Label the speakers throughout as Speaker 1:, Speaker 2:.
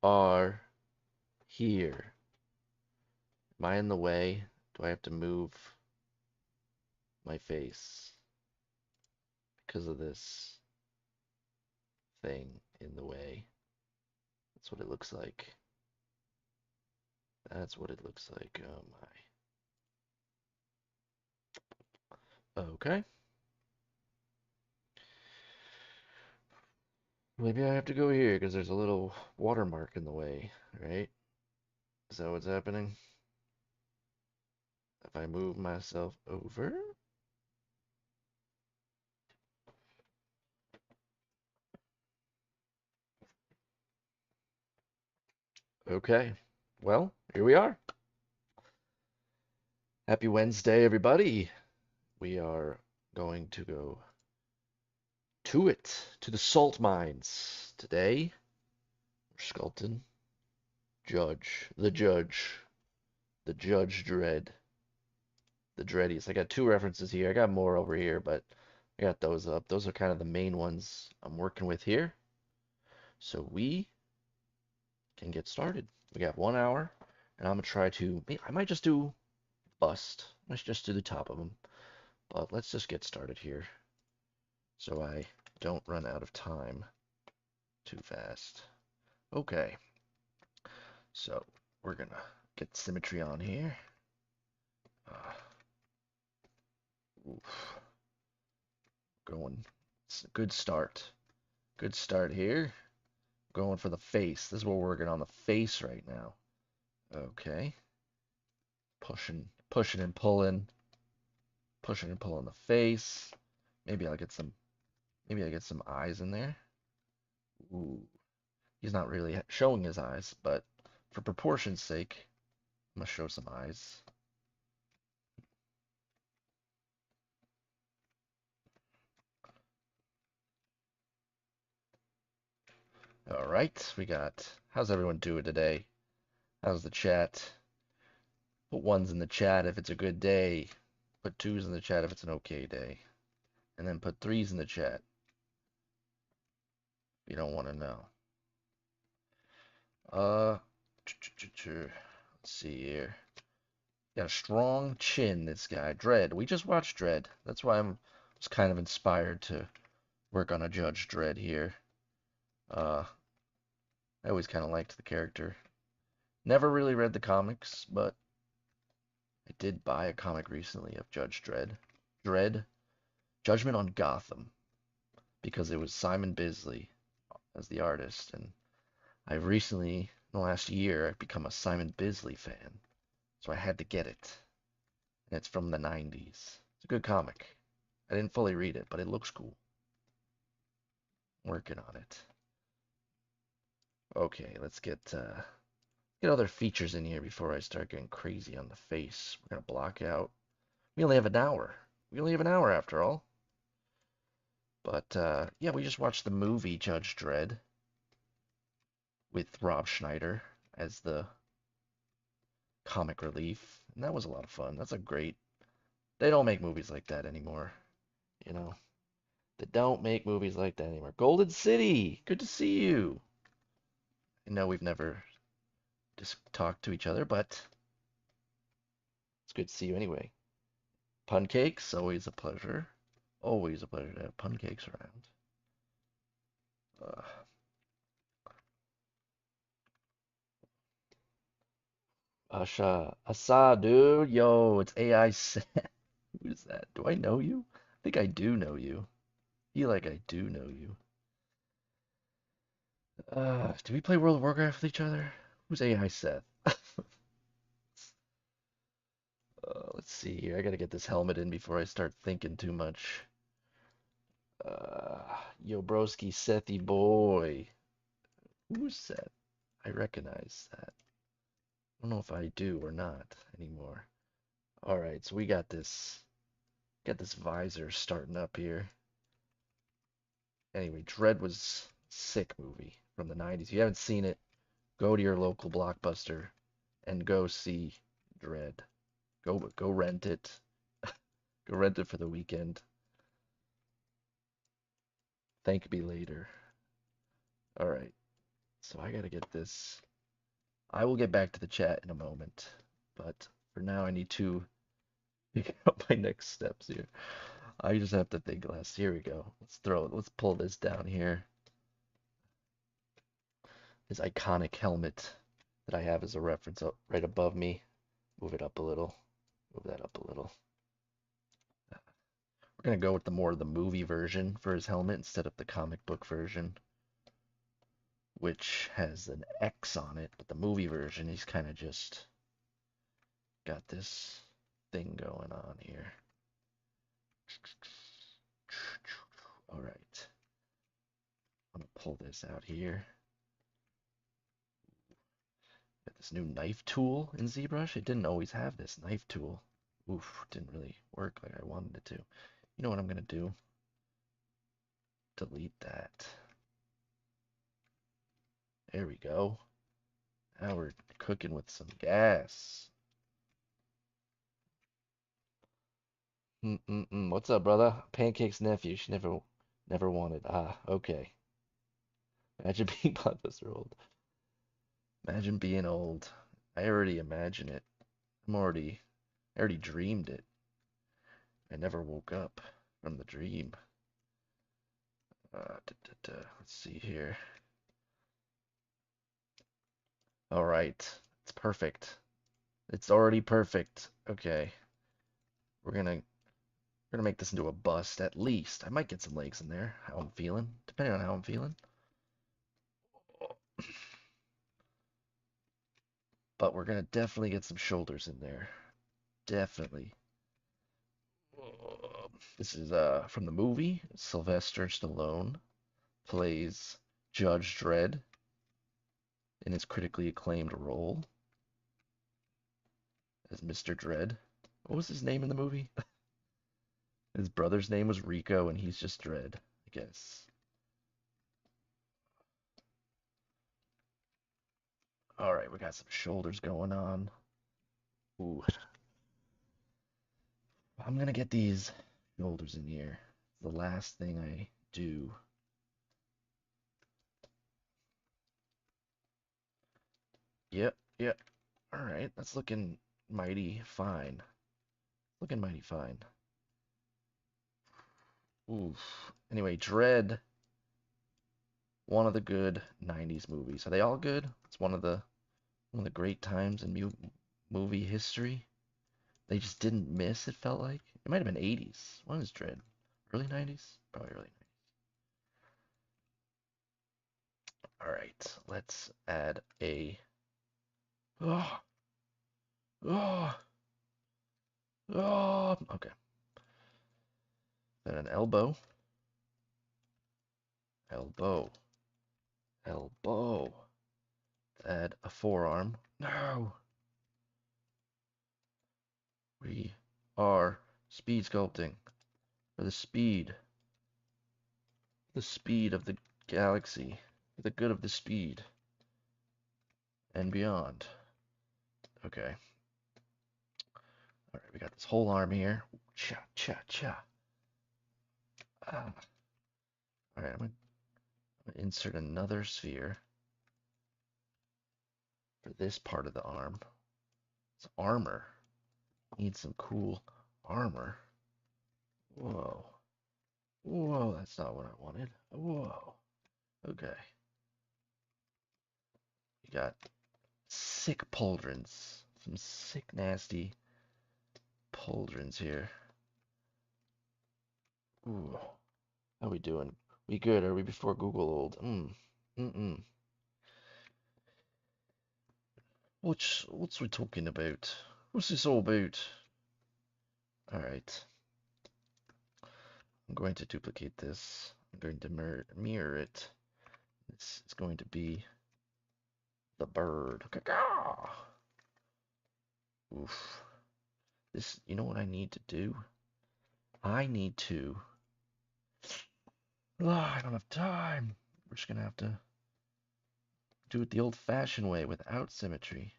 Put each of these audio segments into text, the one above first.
Speaker 1: are here. Am I in the way? Do I have to move my face because of this thing in the way? That's what it looks like. That's what it looks like. Oh my. Okay. Maybe I have to go here because there's a little watermark in the way, right? Is that what's happening? If I move myself over? Okay. Well, here we are. Happy Wednesday, everybody. We are going to go to the salt mines. Today, we're sculpting Judge, the Judge Dredd, the Dreddies. I got two references here. I got more over here, but I got those up. Those are kind of the main ones I'm working with here. So we can get started. We got 1 hour, and I'm gonna try to. I might just do bust. Let's just do the top of them. But let's just get started here, so I don't run out of time too fast. Okay, so we're gonna get symmetry on here. Oof. Going, it's a good start. Good start here. Going for the face. This is what we're working on the face right now. Okay. Pushing and pulling. Pushing and pulling the face. Maybe I'll get some, maybe I get some eyes in there. Ooh. He's not really showing his eyes, but for proportion's sake, I'm gonna show some eyes. All right, we got, how's everyone doing today? How's the chat? Put ones in the chat if it's a good day. Put twos in the chat if it's an okay day. And then put threes in the chat if you don't want to know. Uh, let's see here. Got a strong chin, this guy. Dredd. We just watched Dredd. That's why was kind of inspired to work on a Judge Dredd here. I always kind of liked the character. Never really read the comics, but I did buy a comic recently of Judge Dredd. Dredd, Judgment on Gotham, because it was Simon Bisley as the artist, and I've recently, in the last year, I've become a Simon Bisley fan, so I had to get it. And it's from the 90s. It's a good comic. I didn't fully read it, but it looks cool. Working on it. Okay, let's get other features in here before I start getting crazy on the face. We're gonna block out. We only have an hour. We only have an hour after all. But yeah, we just watched the movie Judge Dredd with Rob Schneider as the comic relief, and that was a lot of fun. That's a great. They don't make movies like that anymore, you know. They don't make movies like that anymore. Golden City, good to see you. I know we've never just talked to each other, but it's good to see you anyway. Pun cakes, always a pleasure. Always a pleasure to have pun cakes around. Uh, Asa, dude, yo, it's AI Seth. Who's that? Do I know you? I think I do know you. I feel like I do know you. Do we play World of Warcraft with each other? Who's AI Seth? Let's see here. I gotta get this helmet in before I start thinking too much. Yo, broski, Sethy boy. Who's Seth? I recognize that. I don't know if I do or not anymore. All right, so we got this visor starting up here. Anyway, Dredd was sick movie from the 90s. If you haven't seen it, go to your local Blockbuster and go see Dredd. Go rent it. Go rent it for the weekend. Thank me later. All right. So I gotta get this. I will get back to the chat in a moment, but for now I need to figure out my next steps here. I just have to think less. Here we go. Let's pull this down here. This iconic helmet that I have as a reference up right above me. Move it up a little. Move that up a little. We're gonna go with the more the movie version for his helmet instead of the comic book version, which has an X on it. But the movie version, he's kind of just got this thing going on here. All right. I'm gonna pull this out here. Got this new knife tool in ZBrush. It didn't always have this knife tool. Oof, didn't really work like I wanted it to. You know what I'm gonna do? Delete that. There we go. Now we're cooking with some gas. What's up, brother? Pancake's nephew. She never wanted. Ah, okay. Imagine being Blockbuster old. Imagine being old. I already imagine it. I already dreamed it. I never woke up from the dream. Let's see here. All right, it's perfect. It's already perfect. Okay, we're gonna make this into a bust at least. I might get some legs in there. How I'm feeling, depending on how I'm feeling. But we're gonna definitely get some shoulders in there. Definitely. This is from the movie. Sylvester Stallone plays Judge Dredd in his critically acclaimed role as Mr. Dredd. What was his name in the movie? His brother's name was Rico, and he's just Dredd, I guess. All right, we got some shoulders going on. Ooh. I'm gonna get these shoulders in here. The last thing I do. Yep, yep. All right, that's looking mighty fine. Looking mighty fine. Oof. Anyway, Dredd, one of the good 90s movies. Are they all good? It's one of the great times in movie history. They just didn't miss, it felt like. It might have been 80s. When was Dredd? Early 90s? Probably early 90s. All right, let's add a. Oh, oh, oh. Okay. Then an elbow. Elbow. Elbow. Let's add a forearm. No. We are speed sculpting for the speed. The speed of the galaxy. For the good of the speed. And beyond. Okay. All right, we got this whole arm here. Cha, cha, cha. Ah. All right, I'm gonna insert another sphere for this part of the arm. It's armor. Need some cool armor. Whoa. Whoa, that's not what I wanted. Whoa. Okay. We got sick pauldrons. Some sick, nasty pauldrons here. Ooh. How we doing? We good? Are we before Google old? What's we talking about? What's this all about? Alright. I'm going to duplicate this. I'm going to mirror it. This is going to be the bird. Oof. This, you know what I need to do? I need to. I don't have time. We're just gonna have to do it the old-fashioned way without symmetry.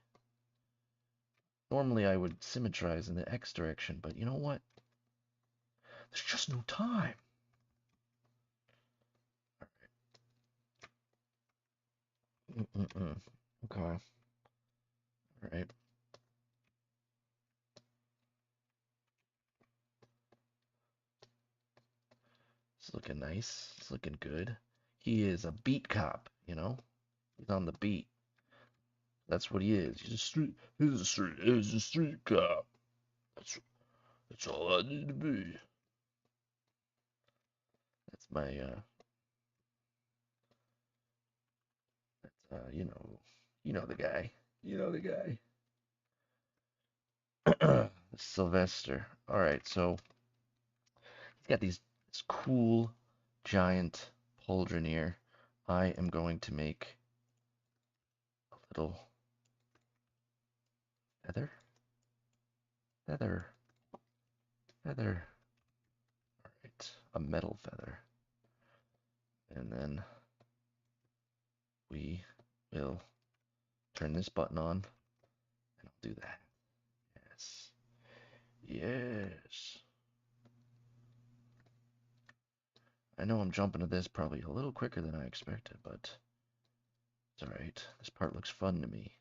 Speaker 1: Normally I would symmetrize in the X direction, but you know what? There's just no time. Mm-mm-mm. Okay. All right. It's looking nice. It's looking good. He is a beat cop, you know? He's on the beat. That's what he is. He's a street cop. That's that's all I need to be. That's my you know the guy. You know the guy. Sylvester. All right, so he's got this cool giant pauldron here. I am going to make a little feather, feather, feather. All right, a metal feather, and then we will turn this button on, and I'll do that. Yes, yes. I know I'm jumping to this probably a little quicker than I expected, but it's all right. This part looks fun to me.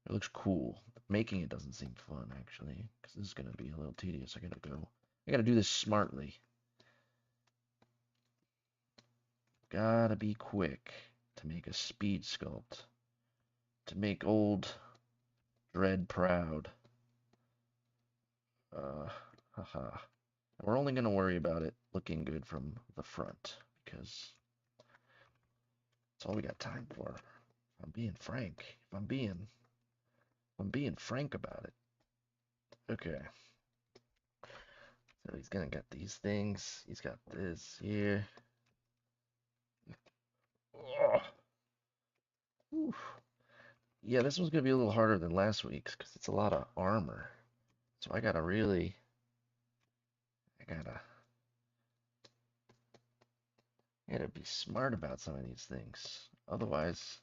Speaker 1: It looks cool. Making it doesn't seem fun, actually, because this is going to be a little tedious. I gotta do this smartly. Gotta be quick to make a speed sculpt. To make old Dredd proud. Haha. We're only gonna worry about it looking good from the front, because that's all we got time for. If I'm being frank. If I'm being frank about it. Okay. So he's gonna get these things. He's got this here. Oh, yeah, this one's gonna be a little harder than last week's because it's a lot of armor. So I gotta be smart about some of these things. Otherwise,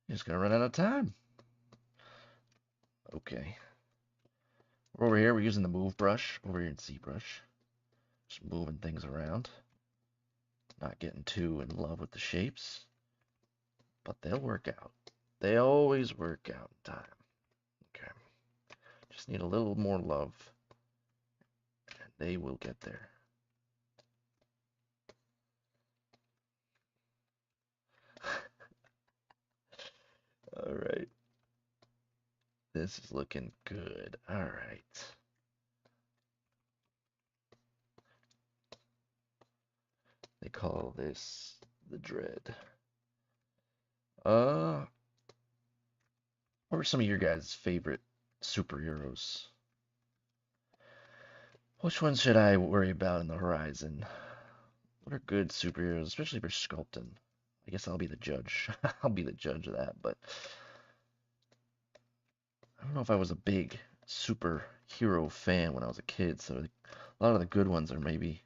Speaker 1: you're just gonna run out of time. Okay. We're over here, we're using the move brush over here in Zbrush. Just moving things around. Not getting too in love with the shapes. But they'll work out. They always work out in time. Okay. Just need a little more love. And they will get there. Alright. This is looking good. Alright. They call this the Dredd. What are some of your guys' favorite superheroes? Which ones should I worry about in the horizon? What are good superheroes, especially for sculpting? I guess I'll be the judge. I'll be the judge of that, but I don't know if I was a big superhero fan when I was a kid, so a lot of the good ones are maybe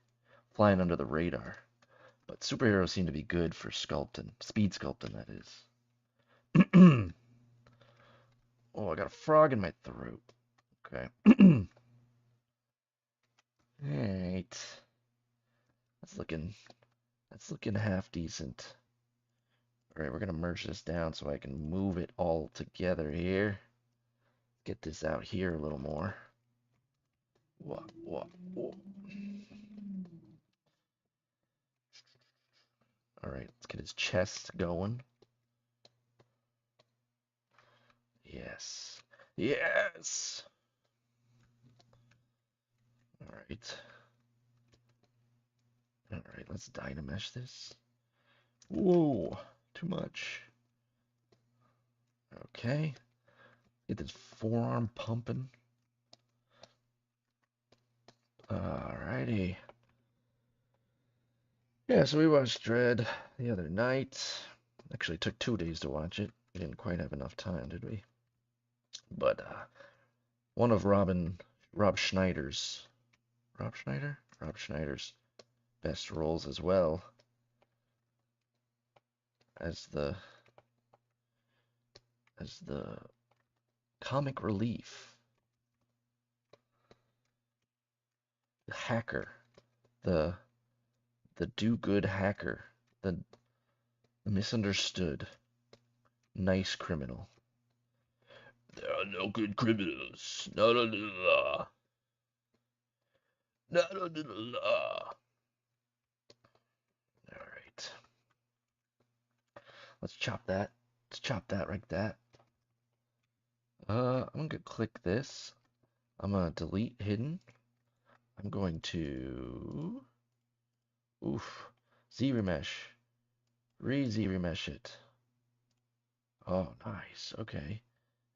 Speaker 1: flying under the radar. But superheroes seem to be good for sculpting, speed sculpting, that is. Oh, I got a frog in my throat. Okay. Alright. That's looking half decent. Alright, we're gonna merge this down so I can move it all together here. Get this out here a little more. What? Alright, let's get his chest going. Yes. Yes! Alright. Alright, let's dynamesh this. Whoa, too much. Okay. Get this forearm pumping. Alrighty. Yeah, so we watched Dredd the other night. Actually, it took 2 days to watch it. We didn't quite have enough time, did we? But one of Rob Schneider's Rob Schneider? Rob Schneider's best roles as well as the comic relief, the hacker, the do-good hacker, the Misunderstood. Nice criminal. There are no good criminals. Not under the law. Not under the law. Alright. Let's chop that. Let's chop that like that. I'm gonna click this. I'm gonna delete hidden. I'm going to Z-remesh. Re-Z-remesh it. Oh, nice. Okay.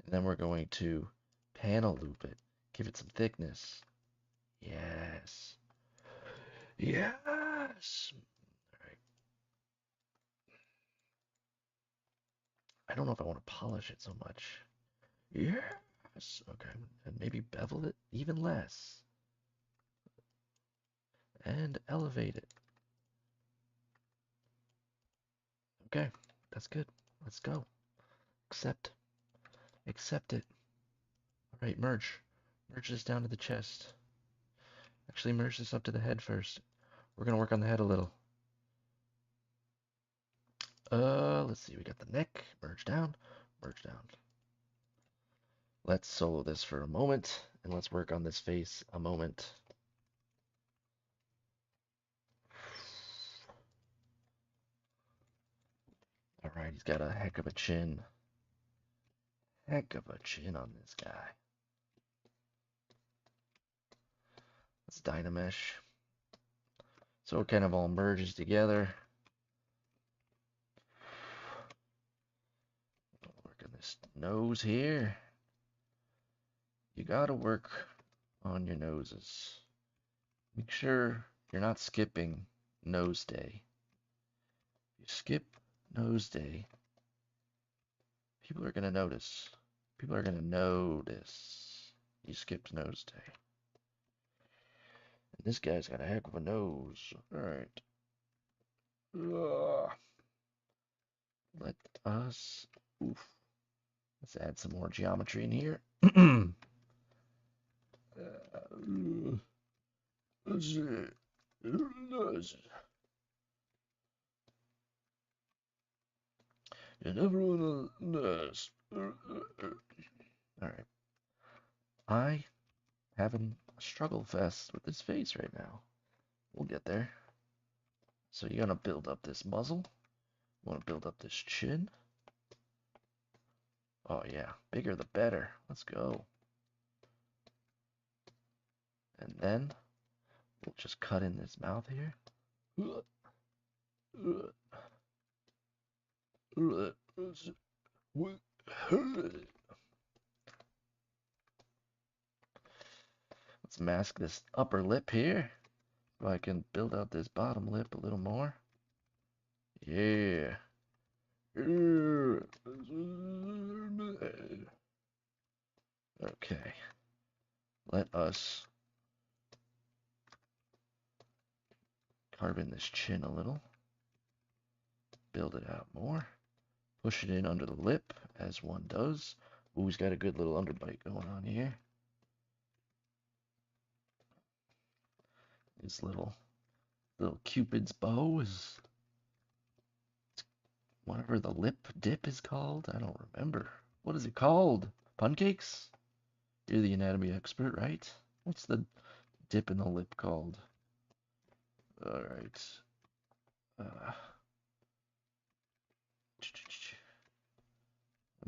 Speaker 1: And then we're going to panel loop it. Give it some thickness. Yes. Yes. All right. I don't know if I want to polish it so much. Yes. Okay. And maybe bevel it even less. And elevate it. Okay. That's good. Let's go. Accept. Accept it. All right. Merge. Merge this down to the chest. Actually, merge this up to the head first. We're going to work on the head a little. Let's see. We got the neck. Merge down. Merge down. Let's solo this for a moment, and let's work on this face a moment. All right, he's got a heck of a chin. Heck of a chin on this guy. Let's Dynamesh. So it kind of all merges together. Work on this nose here. You gotta work on your noses. Make sure you're not skipping nose day. If you skip nose day, people are gonna notice. People are gonna notice you skipped nose day. And this guy's got a heck of a nose. Alright. Let us. Oof. Let's add some more geometry in here. You never wanna nurse. Alright. I having a struggle fest with this face right now. We'll get there. So you're gonna build up this muzzle. You wanna build up this chin. Oh yeah, bigger the better. Let's go. And then we'll just cut in this mouth here. Let's mask this upper lip here so I can build out this bottom lip a little more. Yeah. Okay. Let us carve in this chin a little. Build it out more. Push it in under the lip, as one does. Ooh, he's got a good little underbite going on here. His little Cupid's bow is whatever the lip dip is called. I don't remember. What is it called? Pancakes? You're the anatomy expert, right? What's the dip in the lip called? All right.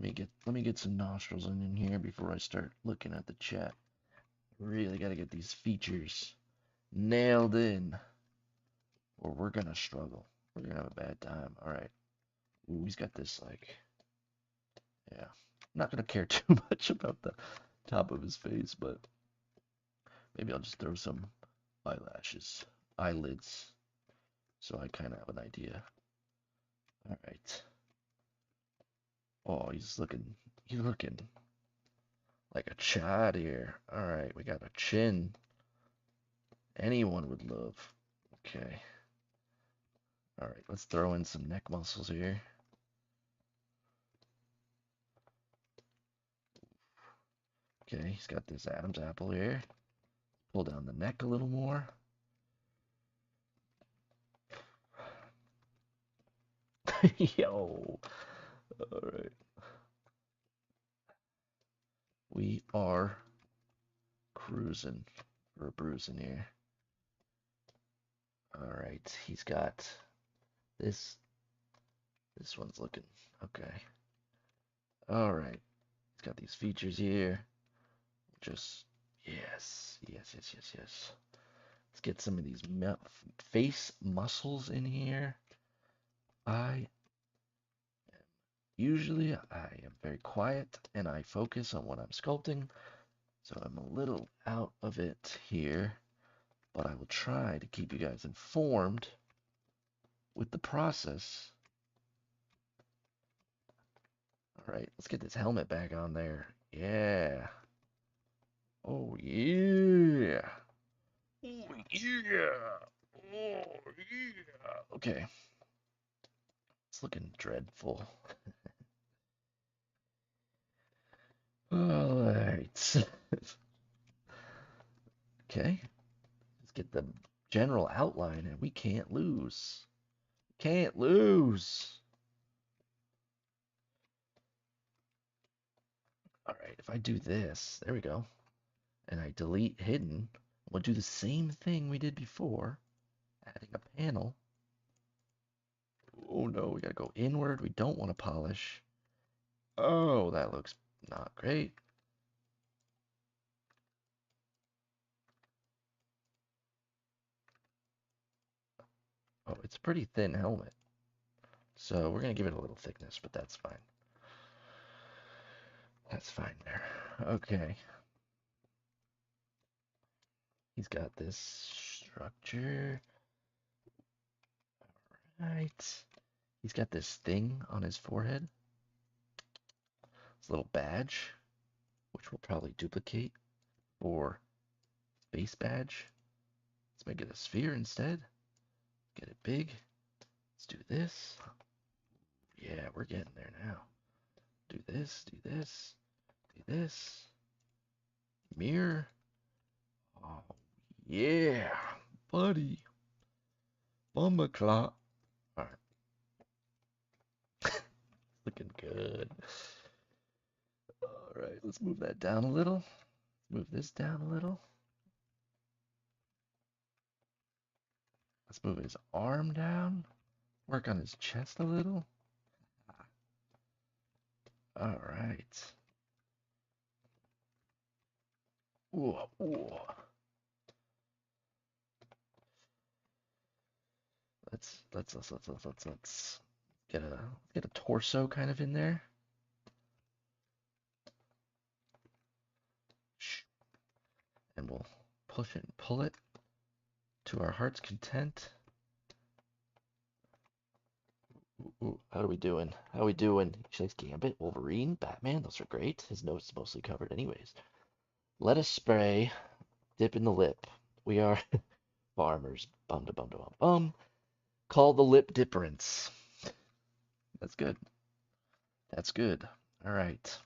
Speaker 1: Let me get some nostrils in here before I start looking at the chat. Really got to get these features nailed in, or we're gonna struggle. We're gonna have a bad time. All right. Ooh, he's got this like, yeah. I'm not gonna care too much about the top of his face, but maybe I'll just throw some eyelids, so I kind of have an idea. All right. Oh, he's looking like a chad here. All right, we got a chin. Anyone would love. Okay. All right, let's throw in some neck muscles here. Okay, he's got this Adam's apple here. Pull down the neck a little more. Yo. All right. We are cruising for a bruising here. All right. He's got this. This one's looking okay. All right. He's got these features here. Just yes, yes, yes, yes, yes. Let's get some of these face muscles in here. Usually I am very quiet and I focus on what I'm sculpting, so I'm a little out of it here, but I will try to keep you guys informed with the process. All right, let's get this helmet back on there. Yeah. Oh yeah. Oh yeah. Oh yeah. Okay. It's looking dreadful. All right. Okay. Let's get the general outline and we can't lose. Can't lose. All right, if I do this, there we go, and I delete hidden, we'll do the same thing we did before, adding a panel. Oh no, we gotta go inward. We don't want to polish. Oh, that looks not great. Oh, it's a pretty thin helmet. So we're gonna give it a little thickness, but that's fine. That's fine there. Okay. He's got this structure. All right. He's got this thing on his forehead. This little badge, which we'll probably duplicate for base badge. Let's make it a sphere instead. Get it big. Let's do this. Yeah, we're getting there now. Do this, do this, do this. Mirror. Oh, yeah, buddy. Bumba clock. All right. Looking good. All right, let's move that down a little. Move this down a little. Let's move his arm down. Work on his chest a little. All right. Ooh, ooh. Let's get a torso kind of in there. And we'll push it and pull it to our heart's content. Ooh, how are we doing? How are we doing? She likes Gambit, Wolverine, Batman. Those are great. His nose is mostly covered anyways. Let us spray. Dip in the lip. We are farmers. Bum to bum to bum bum. Call the lip difference. That's good. That's good. All right.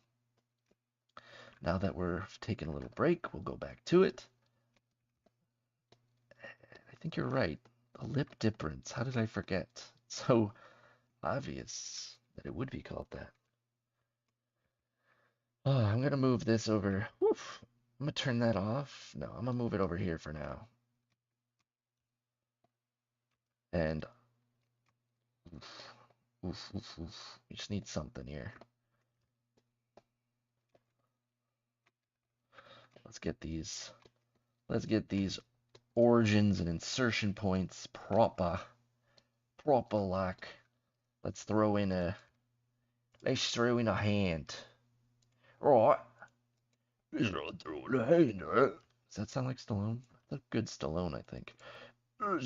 Speaker 1: Now that we're taking a little break, we'll go back to it. I think you're right. The lip difference. How did I forget? So obvious that it would be called that. Oh, I'm gonna move this over. Oof. I'm gonna turn that off. No, I'm gonna move it over here for now. And oof, oof, oof, oof. We just need something here. Let's get these. Let's get these origins and insertion points proper like. Let's throw in a hand. Right. Let's throw in a hand, right? Does that sound like Stallone? That's a good Stallone, I think. I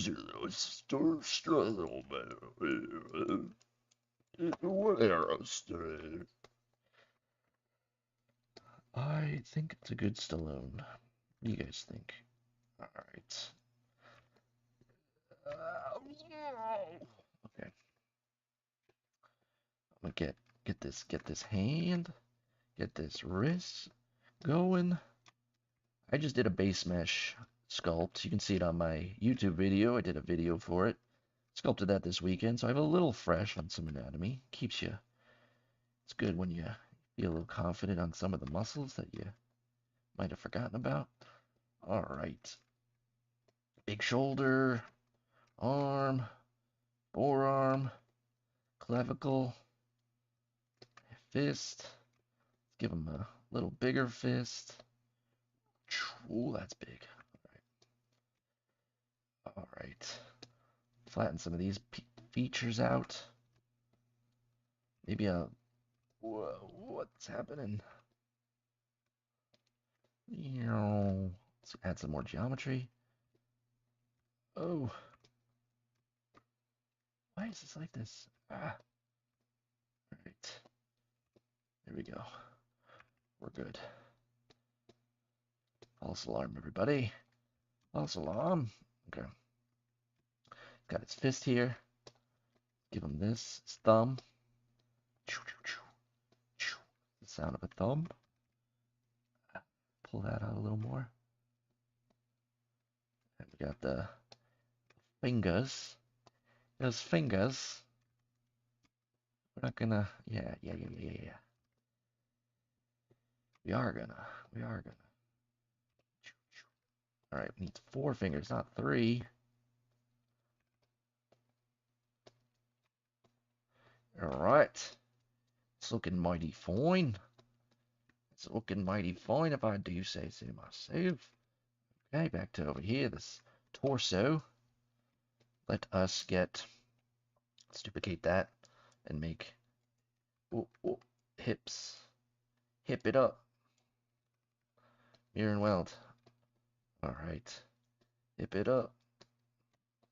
Speaker 1: think it's a good Stallone. What do you guys think? All right. Okay. I'm gonna get this hand, get this wrist going. I just did a base mesh sculpt. You can see it on my YouTube video. I did a video for it. Sculpted that this weekend, so I have a little fresh on some anatomy. Keeps you, it's good when you feel a little confident on some of the muscles that you might have forgotten about. All right. Big shoulder, arm, forearm, clavicle, fist. Let's give him a little bigger fist. Ooh, that's big. All right. Flatten some of these features out. Maybe a. Whoa, what's happening? Let's add some more geometry. Oh. Why is this like this? Ah. All right. There we go. We're good. False alarm, everybody. False alarm. Okay. Got his fist here. Give him this. His thumb. The sound of a thumb. Pull that out a little more. And we got the fingers. Those fingers. We're not gonna. Yeah. We are gonna. All right. We need 4 fingers, not 3. All right. It's looking mighty fine. It's looking mighty fine if I do say so myself. Okay, back to over here, this torso. Let us let's duplicate that and make hips. Hip it up. Mirror and weld. All right. Hip it up.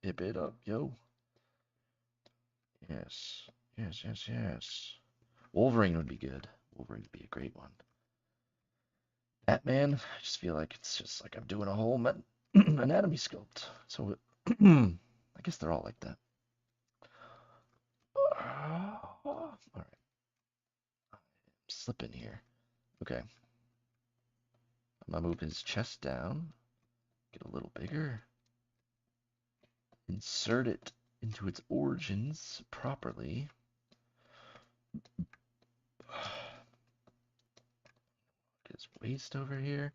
Speaker 1: Hip it up, yo. Yes. Wolverine would be good. Wolverine would be a great one. Batman, I just feel like it's just like I'm doing a whole anatomy sculpt. So I guess they're all like that. All right. I'm slipping here. Okay. I'm gonna move his chest down. Get a little bigger. Insert it into its origins properly. Get his waist over here.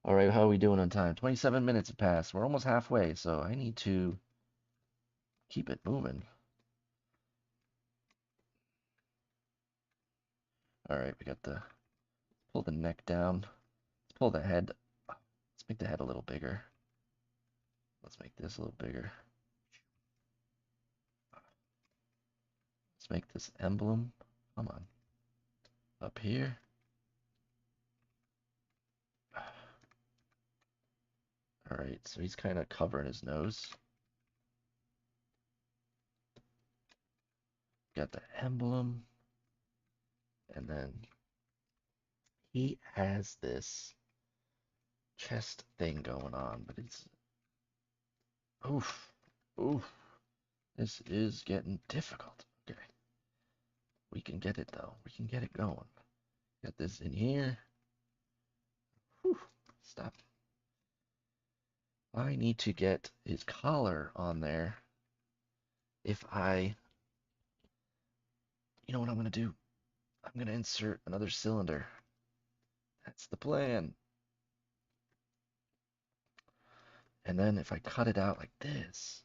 Speaker 1: All right, how are we doing on time? 27 minutes have passed. We're almost halfway, so I need to keep it moving. All right, we got pull the neck down. Let's pull the head. Let's make the head a little bigger. Let's make this a little bigger. Let's make this emblem. Come on. Up here. All right, so he's kind of covering his nose. Got the emblem. And then he has this chest thing going on, but it's oof. This is getting difficult. Okay. We can get it though. We can get it going. Got this in here. Whew. Stop. I need to get his collar on there. If you know what I'm gonna do? I'm gonna insert another cylinder. That's the plan. And then if I cut it out like this,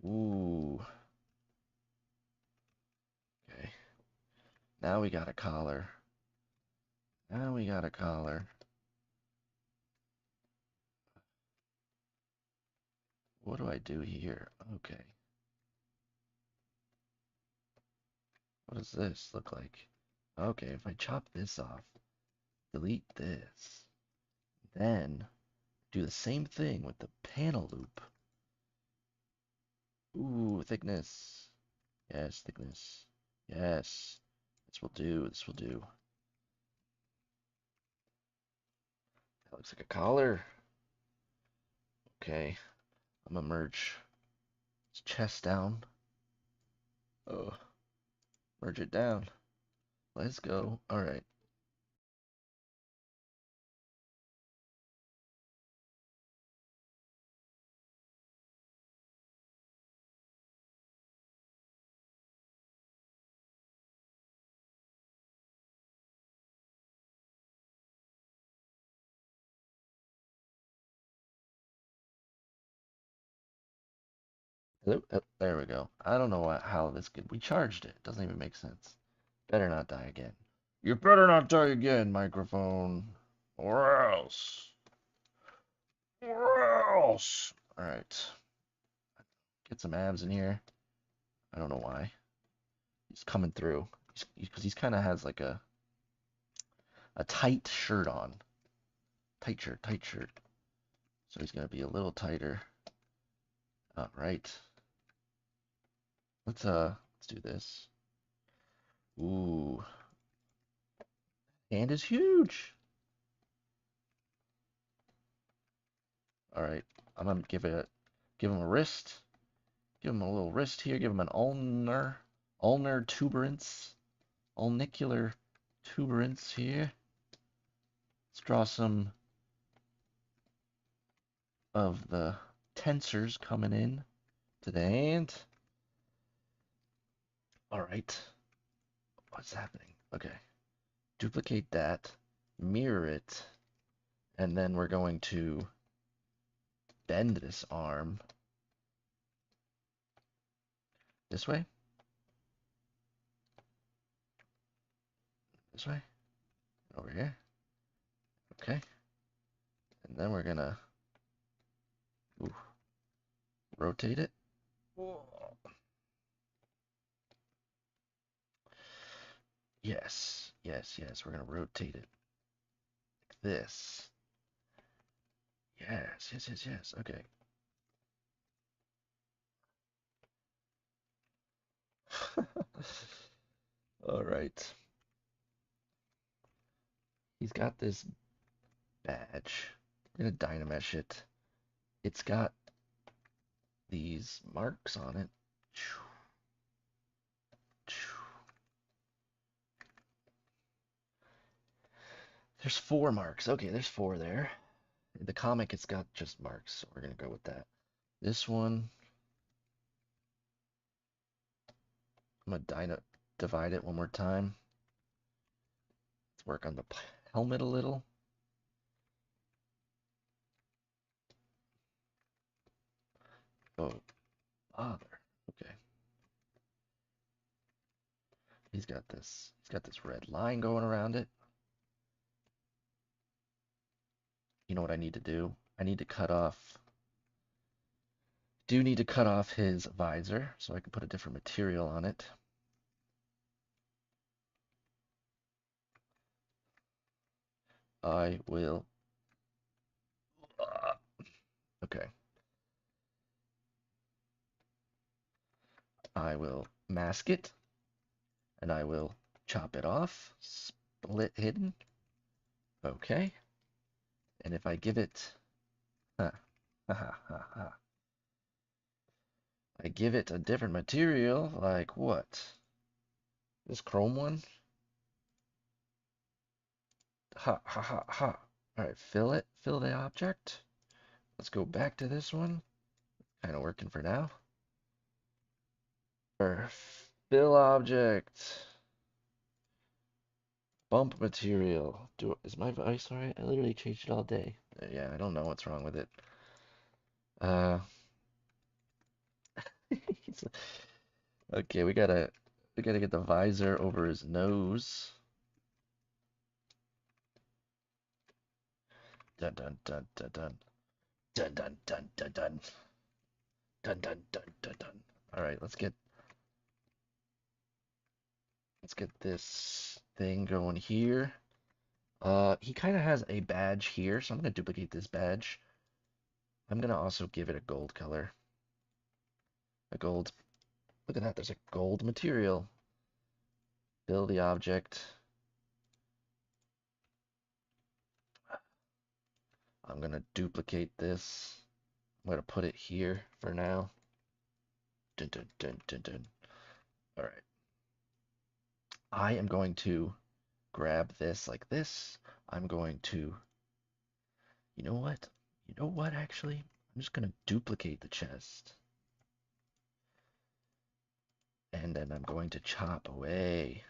Speaker 1: ooh. Okay. Now we got a collar. What do I do here? Okay. What does this look like? Okay, if I chop this off, delete this, then do the same thing with the panel loop. Ooh, thickness. Yes, thickness. Yes. This will do. That looks like a collar. Okay. I'm gonna merge his chest down. Oh, merge it down. Let's go. All right. Hello? Oh, there we go. I don't know how this could. We charged it. Doesn't even make sense. Better not die again. You better not die again, microphone. Or else. Or else. Alright. Get some abs in here. I don't know why. He's coming through. Because he's kind of has like a tight shirt on. Tight shirt, tight shirt. So he's going to be a little tighter. Alright. Let's do this. Ooh. Hand is huge. Alright. I'm gonna give him a wrist. Give him a little wrist here. Give him an ulnar tuberance. Ulnicular tuberance here. Let's draw some of the tensors coming in to the hand. Alright. What's happening? Okay. Duplicate that. Mirror it. And then we're going to bend this arm this way. This way. Over here. Okay. And then we're gonna rotate it. Yes, yes, yes. We're gonna rotate it like this. Yes, yes, yes, yes. Okay. All right. He's got this badge. We're gonna dynamesh it. It's got these marks on it. There's 4 marks. Okay, there's 4 there. In the comic, it's got just marks, so we're gonna go with that. This one, I'm gonna divide it one more time. Let's work on the helmet a little. Oh, bother. Okay. He's got this red line going around it. You know what I need to do? I need to cut off need to cut off his visor so I can put a different material on it. I will okay. I will mask it and I will chop it off. Split hidden. Okay. And if I give it I give it a different material, like what? This chrome one? Ha ha ha ha. Alright, fill the object. Let's go back to this one. Kind of working for now. Or fill object. Bump material. Is my voice alright? I literally changed it all day. Yeah, I don't know what's wrong with it. Okay, we gotta get the visor over his nose. Dun dun dun dun dun. Dun dun dun dun dun. Dun dun dun dun dun. Alright, let's get this thing going here. He kind of has a badge here, so I'm gonna duplicate this badge. I'm gonna also give it a gold color. A gold. Look at that, there's a gold material. Fill the object. I'm gonna duplicate this. I'm gonna put it here for now. Dun, dun, dun, dun, dun. All right. I am going to grab this like this. I'm going to, you know what? You know what, actually? I'm just gonna duplicate the chest. And then I'm going to chop away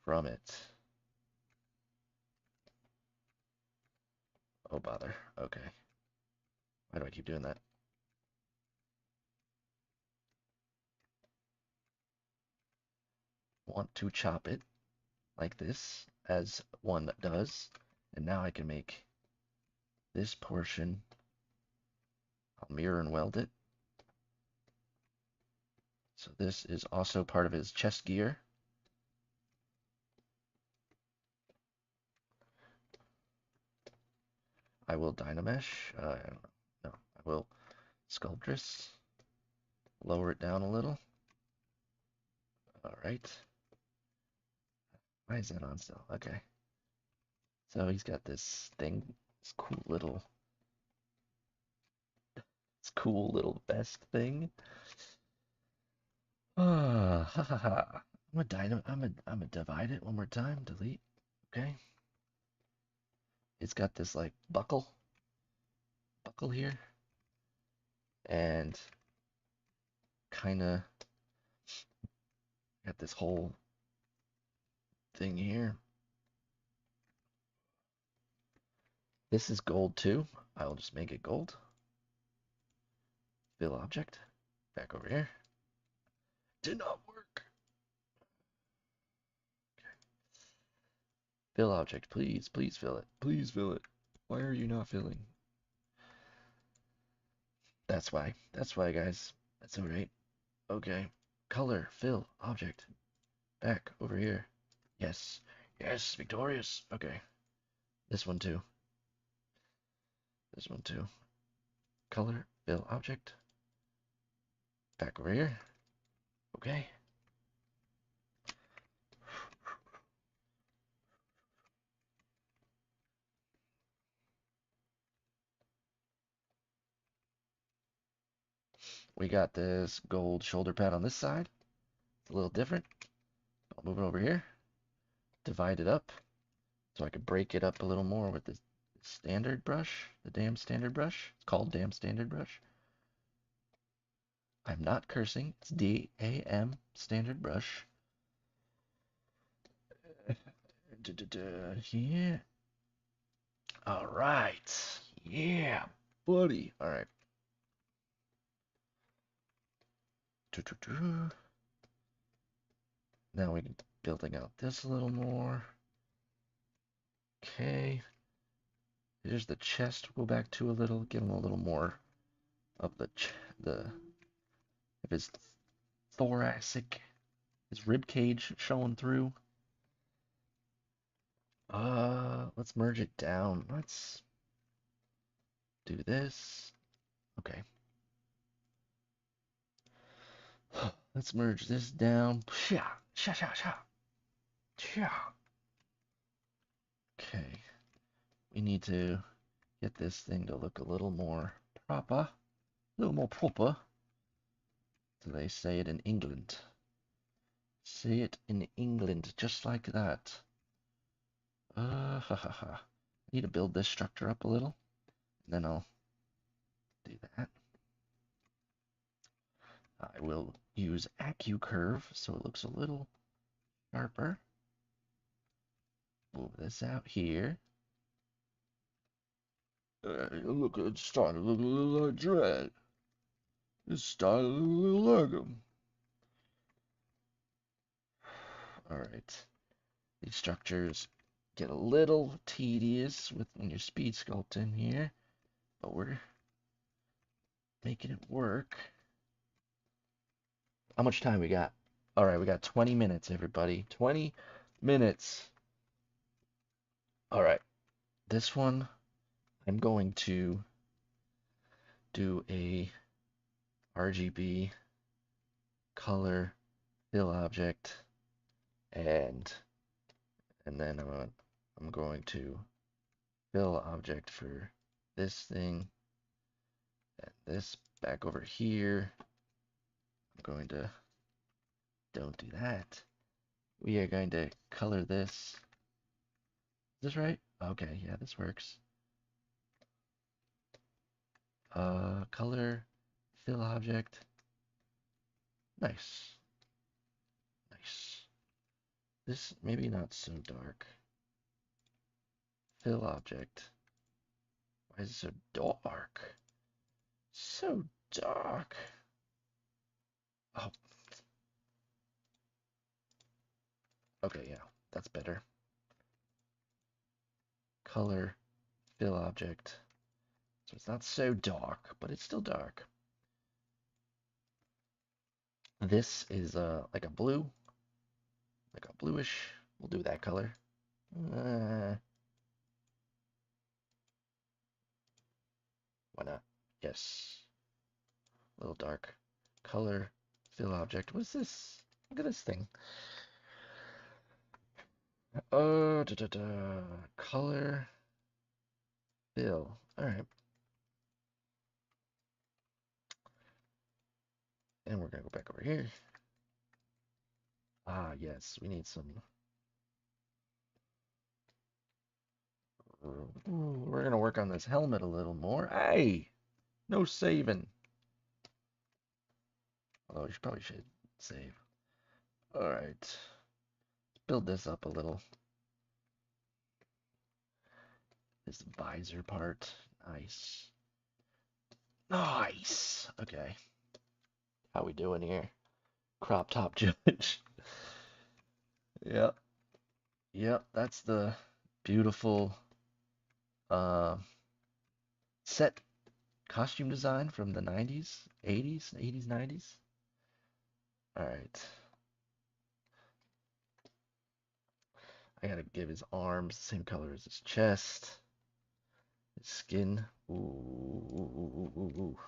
Speaker 1: from it. Oh, bother. Okay. Why do I keep doing that? want to chop it like this, as one does. And now I can make this portion, I'll mirror and weld it. So this is also part of his chest gear. I will Dynamesh. No, I will Sculptress. Lower it down a little. All right. Why is that on still? Okay. So he's got this thing, this cool little vest thing. Ah, ha ha ha. I'm gonna divide it one more time. Delete. Okay. It's got this like buckle here, and kind of got this whole thing here. This is gold too. I'll just make it gold. Fill object. Back over here. Did not work. Okay. Fill object, please. Please fill it. Please fill it. Why are you not filling? That's why. That's why, guys. That's alright. Okay. Color, fill, object. Back over here. Yes. Yes, victorious. Okay. This one too. This one too. Color, fill, object. Back over here. Okay. We got this gold shoulder pad on this side. It's a little different. I'll move it over here. Divide it up so I could break it up a little more with the standard brush. The damn standard brush. It's called damn standard brush. I'm not cursing. It's DAM standard brush. Yeah. All right. Yeah, buddy. All right. Now we're building out this a little more. Okay. Here's the chest. We'll go back to a little. Give him a little more of the of his thoracic, his rib cage showing through. Let's merge it down. Let's do this. Okay. Let's merge this down. Okay. We need to get this thing to look a little more proper. A little more proper. So they say it in England. Say it in England, just like that. Ha ha ha. I need to build this structure up a little. And then I'll do that. I will use AccuCurve so it looks a little sharper. Move this out here. Look, it's starting to look a little like Dredd. It's starting to look like him. Alright. These structures get a little tedious when you're speed sculpting here, but we're making it work. How much time we got? Alright, we got 20 minutes, everybody. 20 minutes. Alright. This one, I'm going to do a RGB color fill object, and then I'm going to fill object for this thing, and this back over here. I'm going to, don't do that. We are going to color this. Is this right? Okay, yeah, this works. Color, fill object. Nice. Nice. This maybe not so dark. Fill object. Why is it so dark? So dark. Oh. Okay, yeah, that's better. Color, fill object. So it's not so dark, but it's still dark. This is like a blue, like a bluish. We'll do that color. Uh, why not? Yes. A little dark. Color, fill object. What's this? Look at this thing. Oh, color, fill. All right. And we're gonna go back over here. Ah, yes, we need some. Ooh, we're gonna work on this helmet a little more. Hey, no saving. Although you probably should save. All right, build this up a little. This visor part, nice, nice. Okay, how we doing here? Crop top judge. Yep, yep. That's the beautiful uh, set costume design from the 90s, 80s, 80s, 90s. All right. I gotta give his arms the same color as his chest, his skin. Ooh, ooh, ooh, ooh, ooh.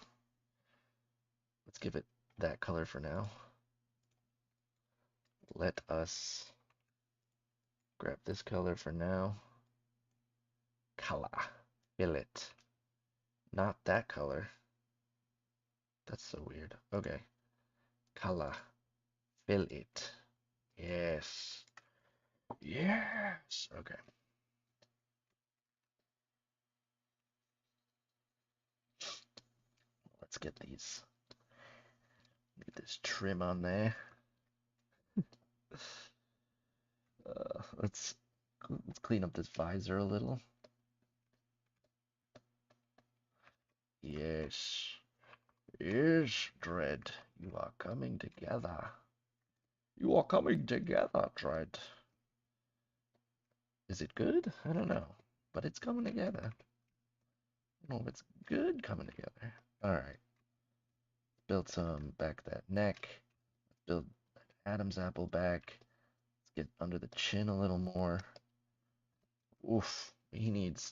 Speaker 1: Let's give it that color for now. Let us grab this color for now. Color. Fill it. Not that color. That's so weird. Okay. Color. Fill it. Yes. Yes. Okay. Let's get these. Get this trim on there. Let's clean up this visor a little. Yes. Yes, Dredd. You are coming together. You are coming together, Dredd. Is it good? I don't know. But it's coming together. I don't know if it's good coming together. Alright. Build some back that neck. Build Adam's apple back. Let's get under the chin a little more. Oof. He needs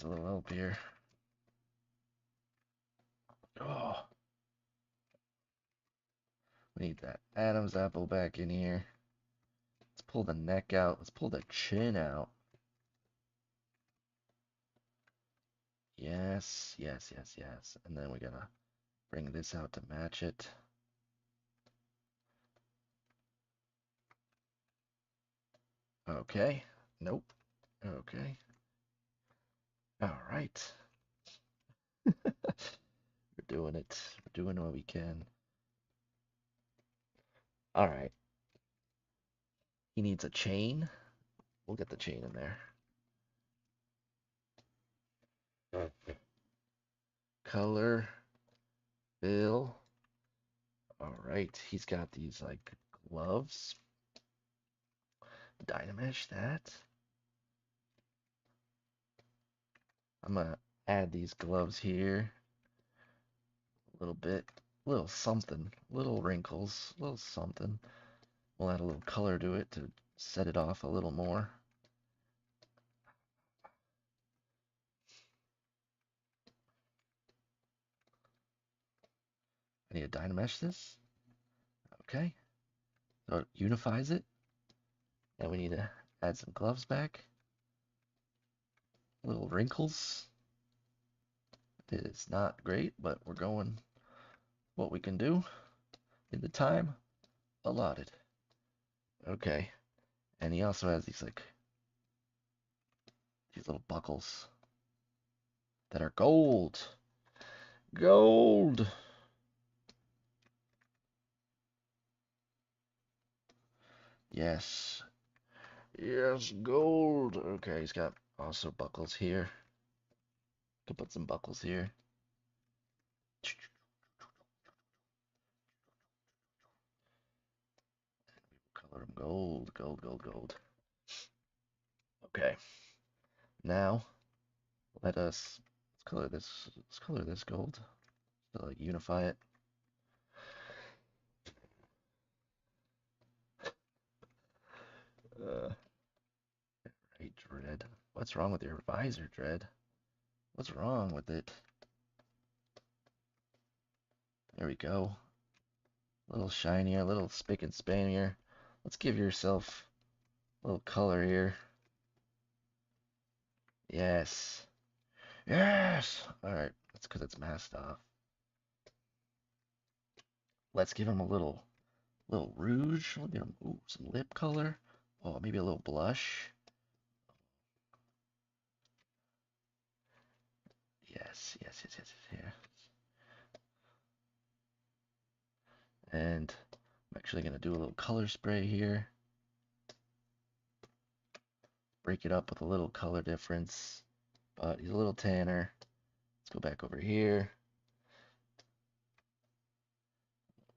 Speaker 1: a little help here. Oh. We need that Adam's apple back in here. Let's pull the neck out. Let's pull the chin out. Yes, yes, yes, yes. And then we're gonna bring this out to match it. Okay. Nope. Okay. All right. We're doing it. We're doing what we can. All right. He needs a chain. We'll get the chain in there. Color. Bill. All right. He's got these like gloves. Dynamesh that. I'm gonna add these gloves here. A little bit. A little something. Little wrinkles. A little something. We'll add a little color to it to set it off a little more. I need to Dynamesh this. Okay. So it unifies it. And we need to add some gloves back. Little wrinkles. It is not great, but we're going what we can do in the time allotted. Okay. And he also has these like these little buckles that are gold. Gold. Yes. Yes, gold. Okay, he's got also buckles here. Could put some buckles here. Color him gold, gold, gold, gold. Okay. Now let's color this. Let's color this gold. To like unify it. Right, Dredd. What's wrong with your visor, Dredd? What's wrong with it? There we go. A little shinier, a little spick and spanier. Let's give yourself a little color here. Yes. Yes! Alright, that's because it's masked off. Let's give him a little rouge. We'll give him some lip color. Oh, maybe a little blush. Yes, yes, yes, yes, yes. And I'm actually going to do a little color spray here. Break it up with a little color difference. But he's a little tanner. Let's go back over here.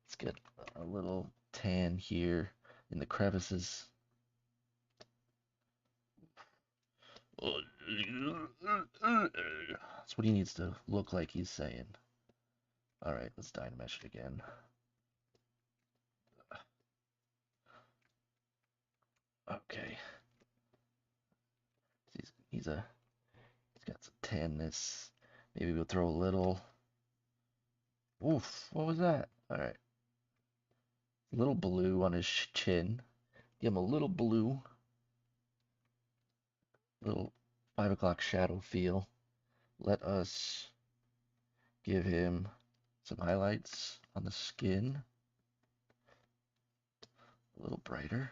Speaker 1: Let's get a little tan here in the crevices. That's what he needs to look like he's saying. Alright, let's Dynamesh it again. Okay. He's got some tanness. Maybe we'll throw a little. Oof, what was that? Alright. A little blue on his chin. Give him a little blue. Little 5 o'clock shadow feel. Let us give him some highlights on the skin. A little brighter.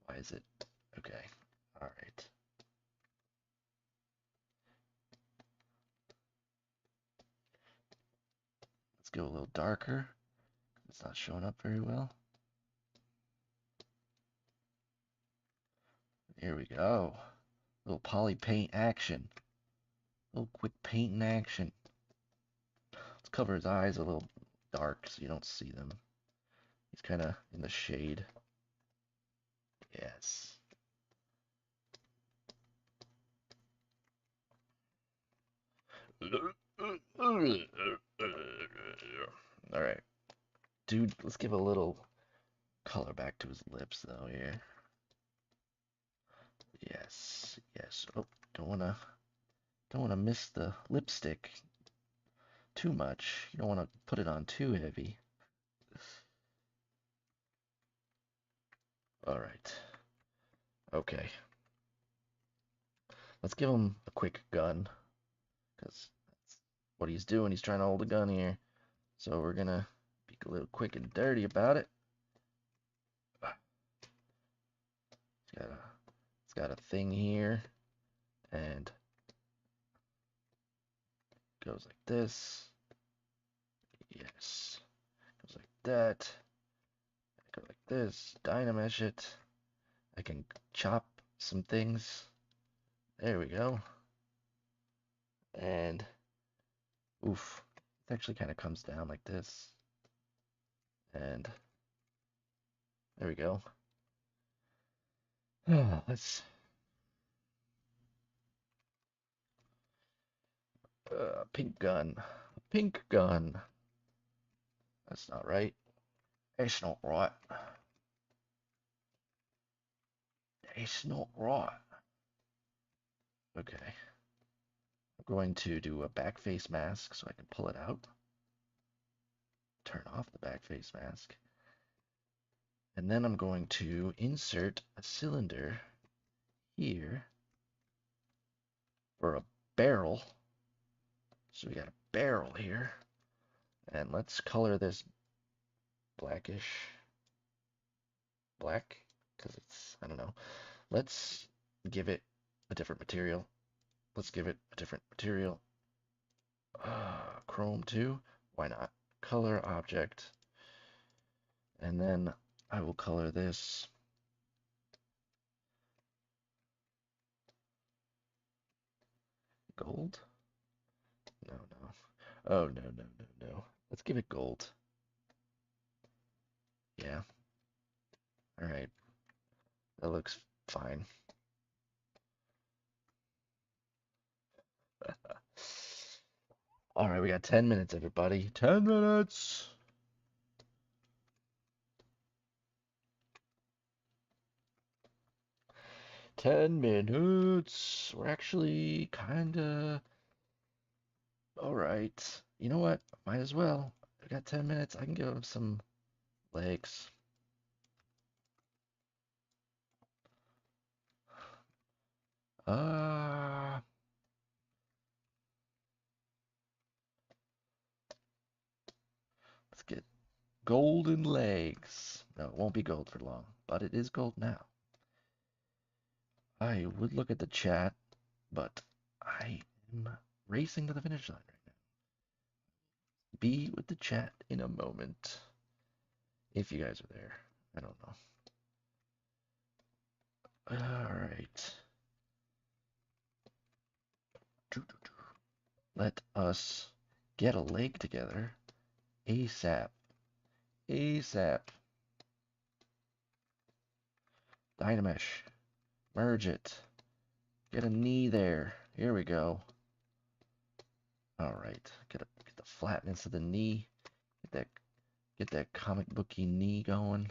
Speaker 1: Why is it? Okay. Alright. Let's go a little darker. It's not showing up very well. Here we go. Little poly paint action. Little quick paint in action. Let's cover his eyes a little dark so you don't see them. He's kind of in the shade. Yes. Alright. Dude, let's give a little color back to his lips though here. Yes, yes. Oh, don't wanna miss the lipstick too much. You don't wanna put it on too heavy. Alright. Okay. Let's give him a quick gun. Because that's what he's doing. He's trying to hold a gun here. So we're gonna be a little quick and dirty about it. It's got a thing here. And goes like this. Yes. Goes like that. Go like this. Dynamesh it. I can chop some things. There we go. And oof. It actually kind of comes down like this. And there we go. Let's pink gun. Pink gun. That's not right. It's not right. It's not right. Okay. I'm going to do a back face mask so I can pull it out. Turn off the back face mask. And then I'm going to insert a cylinder here for a barrel. So we got a barrel here. And let's color this blackish. Black? Because it's, I don't know. Let's give it a different material. Let's give it a different material. Chrome 2. Why not? Color object. And then I will color this gold. No, no. Oh, no, no, no, no. Let's give it gold. Yeah. All right, that looks fine. All right, we got 10 minutes, everybody. 10 minutes. We're actually kind of all right. You know what? Might as well. We got 10 minutes. I can give him some legs. Uh, let's get golden legs. No, it won't be gold for long, but it is gold now. I would look at the chat, but I am racing to the finish line right now. Be with the chat in a moment. If you guys are there. I don't know. Alright. Let us get a leg together ASAP. ASAP. Dynamesh. Merge it. Get a knee there. Here we go. Alright. Get the flatness of the knee. Get that comic booky knee going.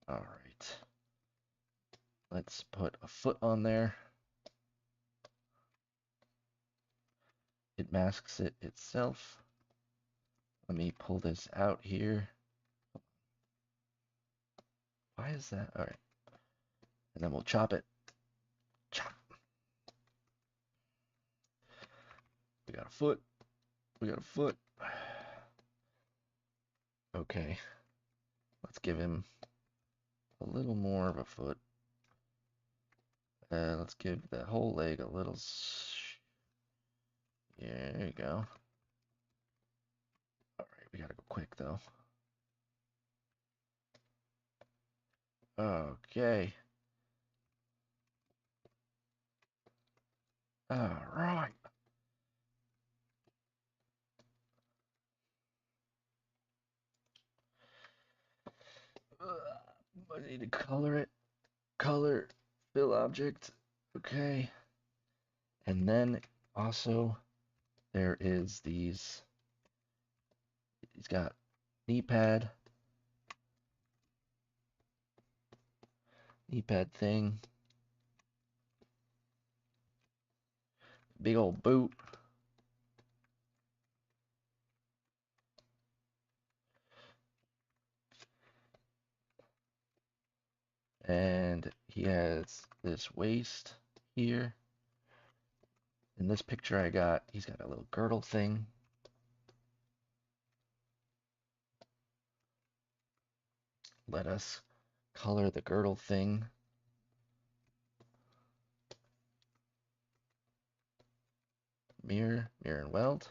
Speaker 1: Alright. Let's put a foot on there. It masks it itself. Let me pull this out here. Why is that? All right. And then we'll chop it. Chop. We got a foot. We got a foot. Okay. Let's give him a little more of a foot. Let's give the whole leg a little. Yeah, there you go. All right, we gotta go quick though. Okay. All right. I need to color it. Color, fill object. Okay. And then also there is these. He's got knee pad thing. Big old boot. And he has this waist here. In this picture I got, he's got a little girdle thing. Let us color the girdle thing. Mirror and weld.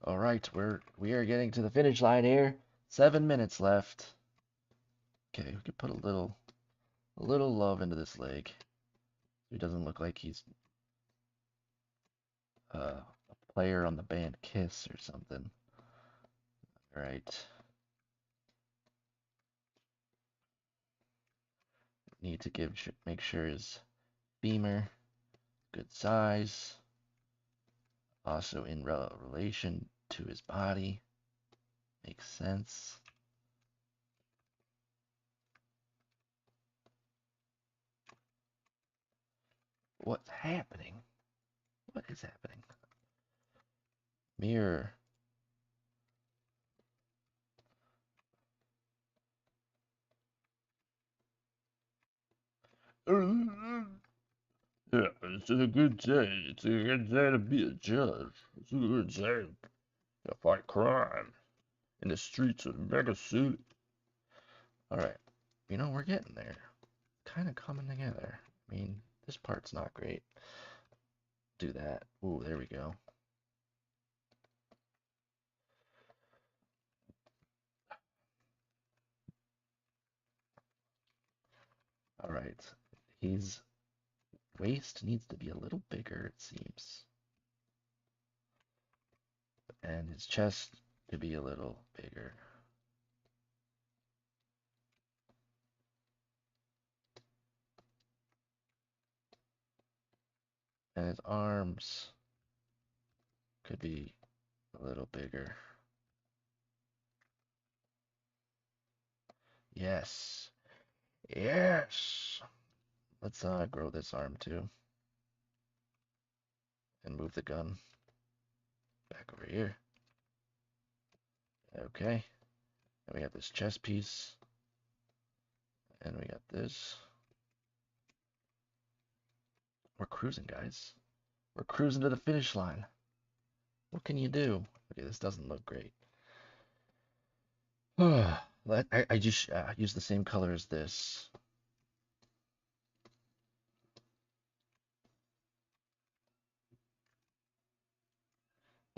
Speaker 1: All right, we are getting to the finish line here. 7 minutes left. Okay, we could put a little love into this leg. He doesn't look like he's a player on the band Kiss or something. All right. Need to make sure his femur good size. Also in relation to his body. Makes sense. What's happening? What is happening? Mirror. Yeah, it's a good day. It's a good day to be a judge. It's a good day to fight crime in the streets of Mega City. Alright, you know, we're getting there. Kind of coming together. I mean, this part's not great. Do that. Ooh, there we go. Alright, he's Waist needs to be a little bigger, it seems. And his chest to be a little bigger. And his arms could be a little bigger. Yes. Yes. Let's grow this arm too. And move the gun back over here. Okay. And we got this chest piece. And we got this. We're cruising, guys. We're cruising to the finish line. What can you do? Okay, this doesn't look great. I just use the same color as this.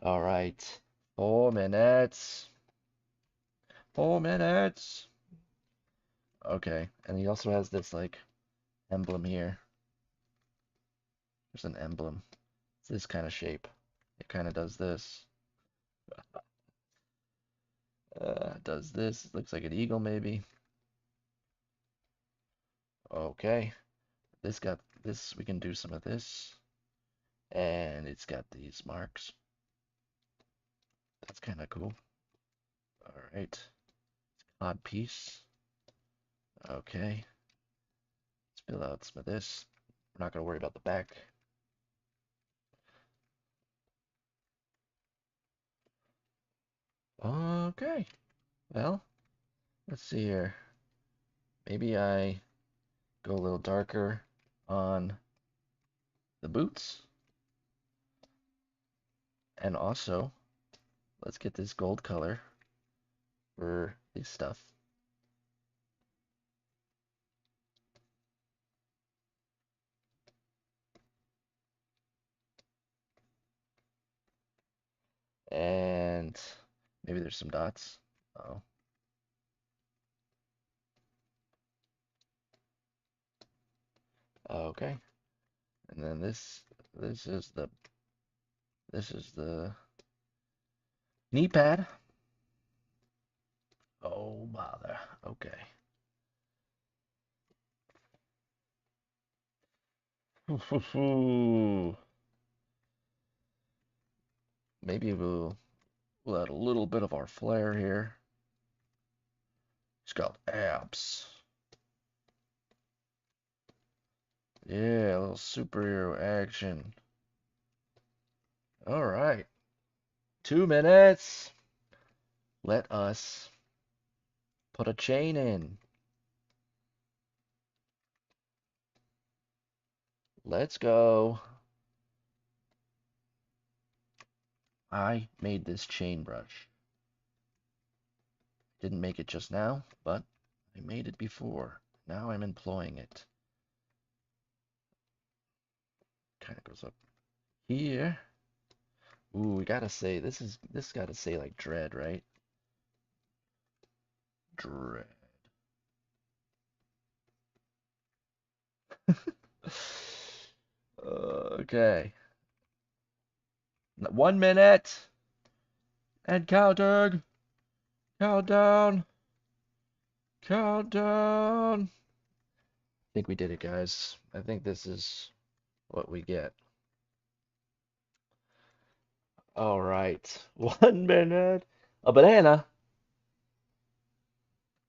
Speaker 1: All right. 4 minutes. 4 minutes. Okay, and he also has this like emblem here. There's an emblem. It's this kind of shape. It kind of does this. Does this. It looks like an eagle maybe. Okay. This got this. We can do some of this. And it's got these marks. That's kind of cool. All right. Odd piece. Okay. Let's fill out some of this. We're not going to worry about the back. Okay. Well, let's see here. Maybe I go a little darker on the boots. And also, let's get this gold color for this stuff. And maybe there's some dots. Oh. Okay. And then this is the knee pad. Oh bother. Okay. Maybe we'll add a little bit of our flair here. He's got abs. Yeah, a little superhero action. All right. 2 minutes. Let us put a chain in. Let's go. I made this chain brush. Didn't make it just now, but I made it before. Now I'm employing it. Kind of goes up here. Ooh, we gotta say this gotta say like Dredd, right? Dredd. Okay. 1 minute and counting. Countdown. Countdown. I think we did it, guys. I think this is what we get. All right. 1 minute. A banana.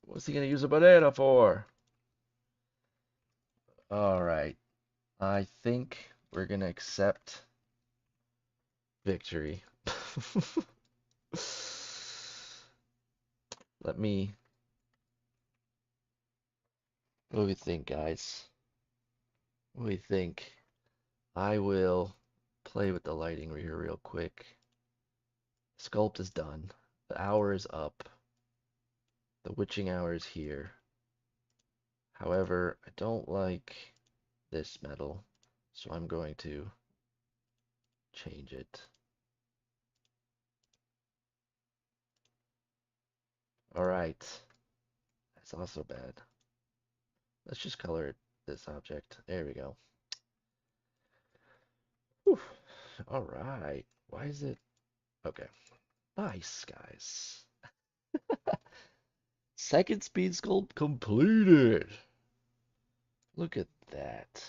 Speaker 1: What's he gonna use a banana for? All right. I think we're gonna accept victory. Let me. What do we think, guys? What do we think? I will play with the lighting here real quick. Sculpt is done. The hour is up. The witching hour is here. However, I don't like this metal, so I'm going to change it. All right. That's also bad. Let's just color this object. There we go. Whew. All right. Why is it? Okay. Nice, guys. Second speed sculpt completed. Look at that.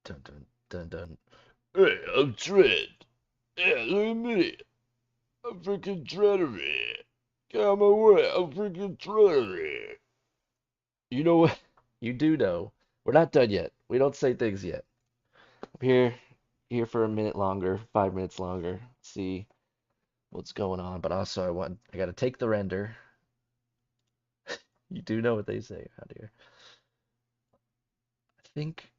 Speaker 1: Dun dun dun dun. Hey, I'm Dredd. Yeah, look at me. I'm freaking Dreddery. Get out of my way. I'm freaking Dreddery. You know what? You do know. We're not done yet. We don't say things yet. I'm here for a minute longer, 5 minutes longer. See what's going on. But also, I gotta take the render. You do know what they say around here. I think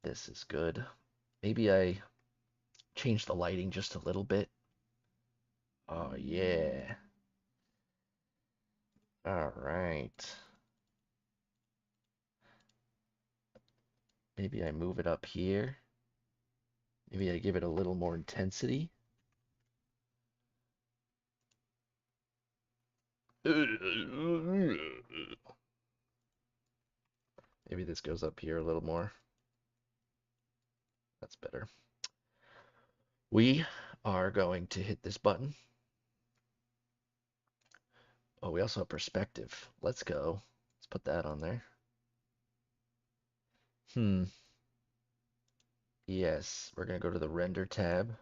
Speaker 1: this is good. Maybe I change the lighting just a little bit. Oh yeah. All right. Maybe I move it up here. Maybe I give it a little more intensity. Maybe this goes up here a little more. That's better. We are going to hit this button. Oh, we also have perspective. Let's go. Let's put that on there. Yes, we're going to go to the render tab.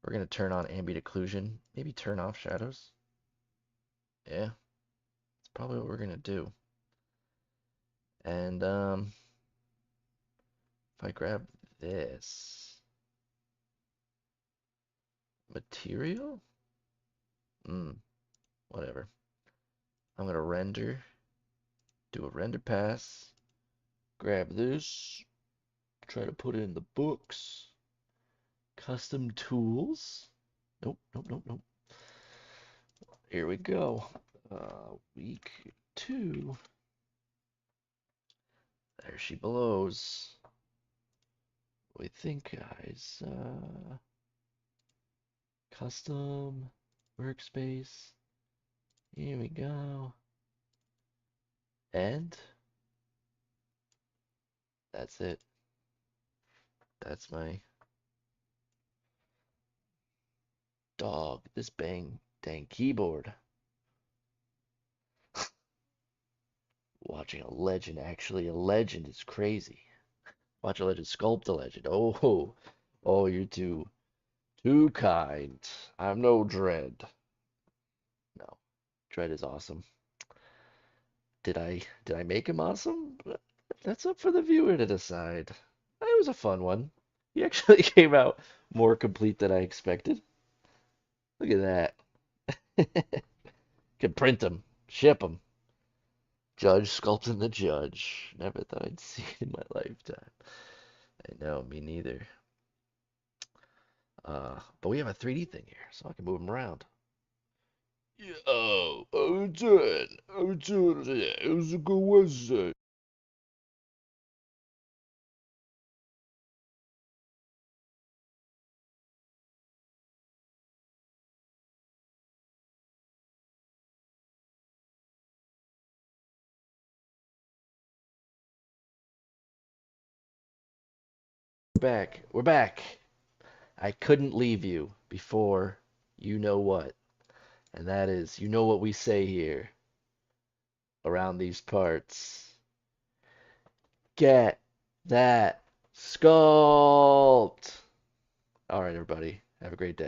Speaker 1: We're going to turn on ambient occlusion. Maybe turn off shadows. Yeah, that's probably what we're going to do. And if I grab this material, whatever. I'm going to render, do a render pass, grab this, try to put it in the books, custom tools. Nope, nope, nope, nope. Here we go. Week 2. There she blows. What do we think, guys? Custom workspace. Here we go. And that's it. That's my dog. This dang keyboard. Watching a legend, actually a legend is crazy. Watch a legend sculpt a legend. Oh, you're too kind. I'm no Dredd. No, Dredd is awesome. Did I make him awesome? That's up for the viewer to decide. It was a fun one. He actually came out more complete than I expected. Look at that. Could print them, ship them. Judge sculpting the judge. Never thought I'd see it in my lifetime. I know, me neither. But we have a 3D thing here, so I can move them around. Yo, I'm doing. It was a good Wednesday. We're back. We're back. I couldn't leave you before you know what. And that is, you know what we say here around these parts. Get that sculpt. All right, everybody. Have a great day.